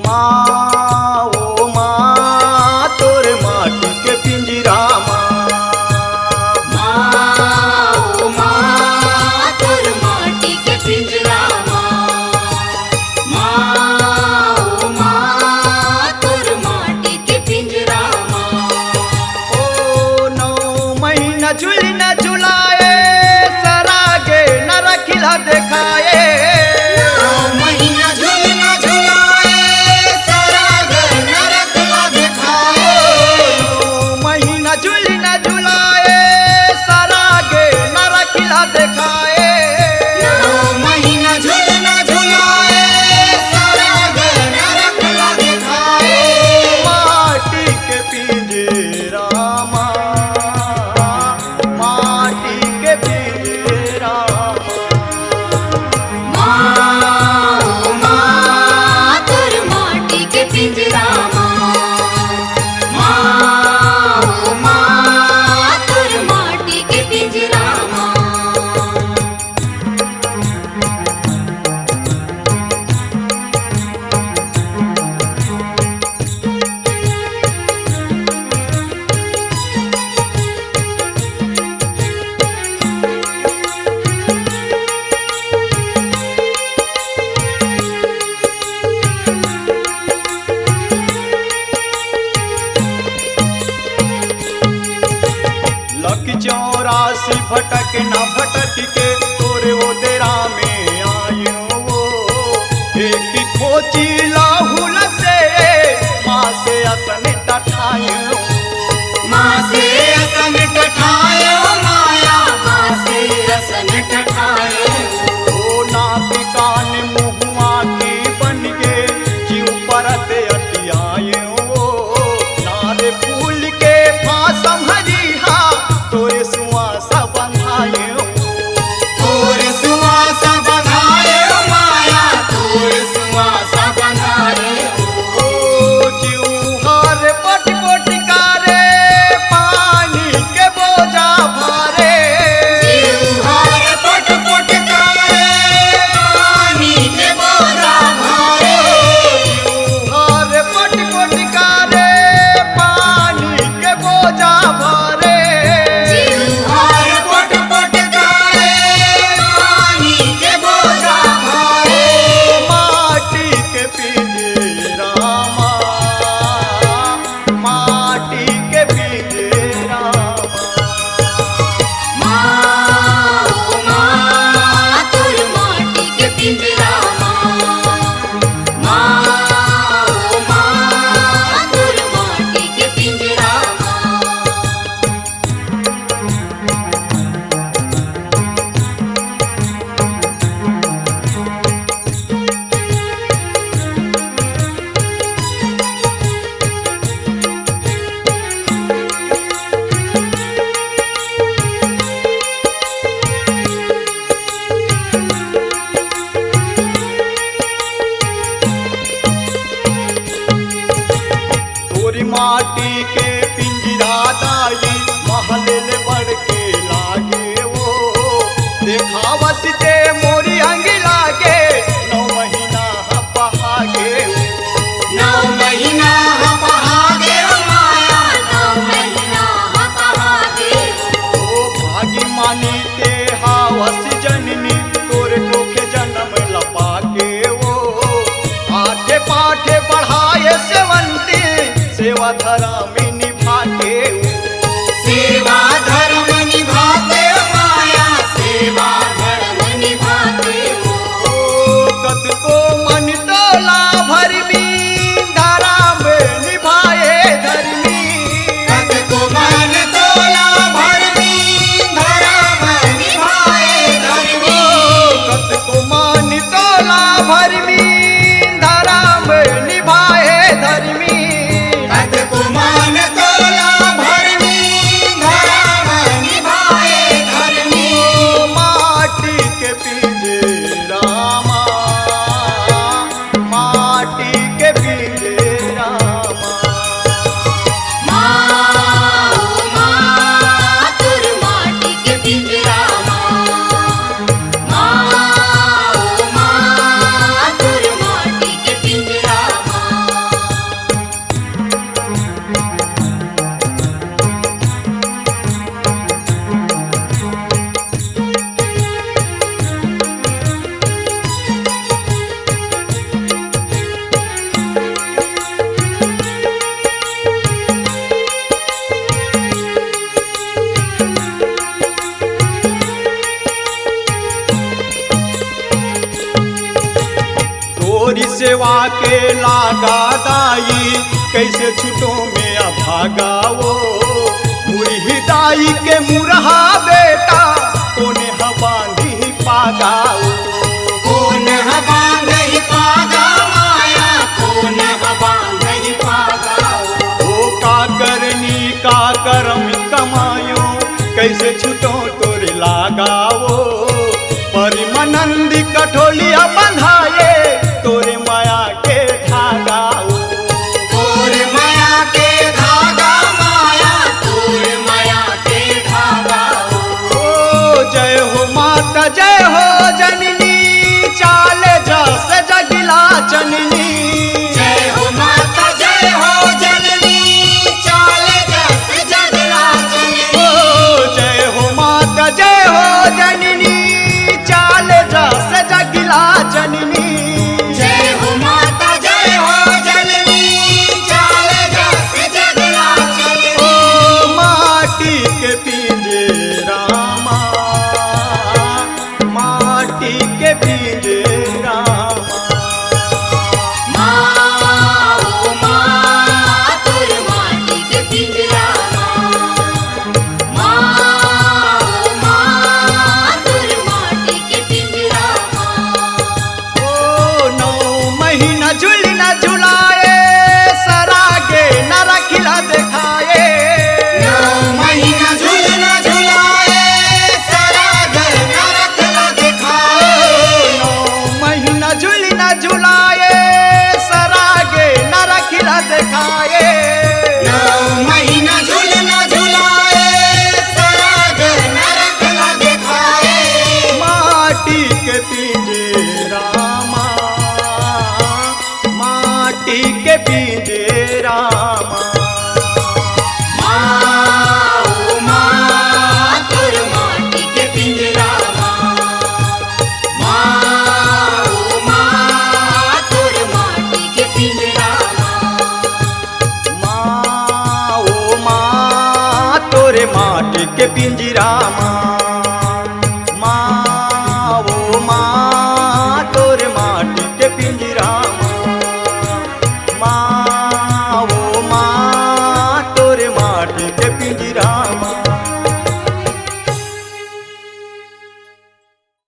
माँ ओ माँ तोर माटी के पिंजरा ओ माँ तोर माटी के पिंजरा ओ माँ तोर माटी के पिंजरा ओ 9 महीना झूली न झुलाए सरागे न रखिला देखाए चौरासी भटक न भटक के तोरे वो तेरा में आयो वो एक खोची लाहुल से माँ से असन टठायो माँ से असन टठायो माया माँ से असन टठायो ओ नाक कान मुँह की बन के जीव परत अटियायो नारे फूल के फांसम हरिहा तोरे सुआसा बंधायो तोरे सुआसा बंधायो माया तोरे सुआसा बंधायो ओ जीवहार पट पट कारे पानी के बोझा भारे जीवहार पट पट कारे पानी के बोझा भारे जीवहार पट पट कारे पानी के बोझा भारे माटी के पिंजरा दाई महल बढ़ के लागे वो देखावत ते मोरी अंग लागे 9 महीना पहागे 9 महीना पहागे माया 9 महीना पहागे ओ भागी मानी ते हावस जननी तोरे कोखे जन्म लपाके वो आठे पाठे बढ़ाए सेवंती सेवा धर्म निभाते सेवा धर्म निभाते माया सेवा धर्म निभाते कत को मन तोला भरमी धारा में निभाए धर्मी कत को मन तोला भरमी धारा में निभाए धर्मी कत को मन तोला भरमी धारा में निभाए धर्मी कत को मन सेवा के लागा दाई कैसे छुटो में अभागाओ मुरही दाई के मुरहा बेटा कोने हबांधी पागाओ कौन बांधई पागा माया कौन बांधई पागा ओ का करनी का करम कमायो कैसे छुटो तोरे लगाओ परिमनंदी कठोलिया बंधाए तोरे माया के धागाओ तोर माया के धागा माया तोर माया के धागा ओ जय हो माता जय हो जननी चाले जस जगिला जननी जय हो माता जय हो जननी चाले जस जगला जननी ओ जय हो माता जय हो जननी चाले जस जगिला जननी जय हो माता जय हो जननी चाले जस जगला जननी ओ माटी के पिंजरा माटी के पिंजरा माँ ओ माँ तोर माटी के पिंजरा माँ ओ माँ तोर माटी के पिंजरा ओ 9 महीना झुल न झुलाए सरागे न रखिला दिखाए 9 महीना झूलना झुलाए सरागर नरक न दिखाए 9 महीना झुल न झुलाए सरागे न रखिला दिखाए 9 महीना झूलना झुलाए सरागर नरक न दिखाए माटी के पिंजरा माटी के पिंजरा माँ ओ माँ तोर माटी के पिंजरा माँ ओ माँ तोर माटी के पिंजरा माँ ओ माँ तोरे माटी के पिंजरा माँ ओ माँ तोरे माटी के पिंजरा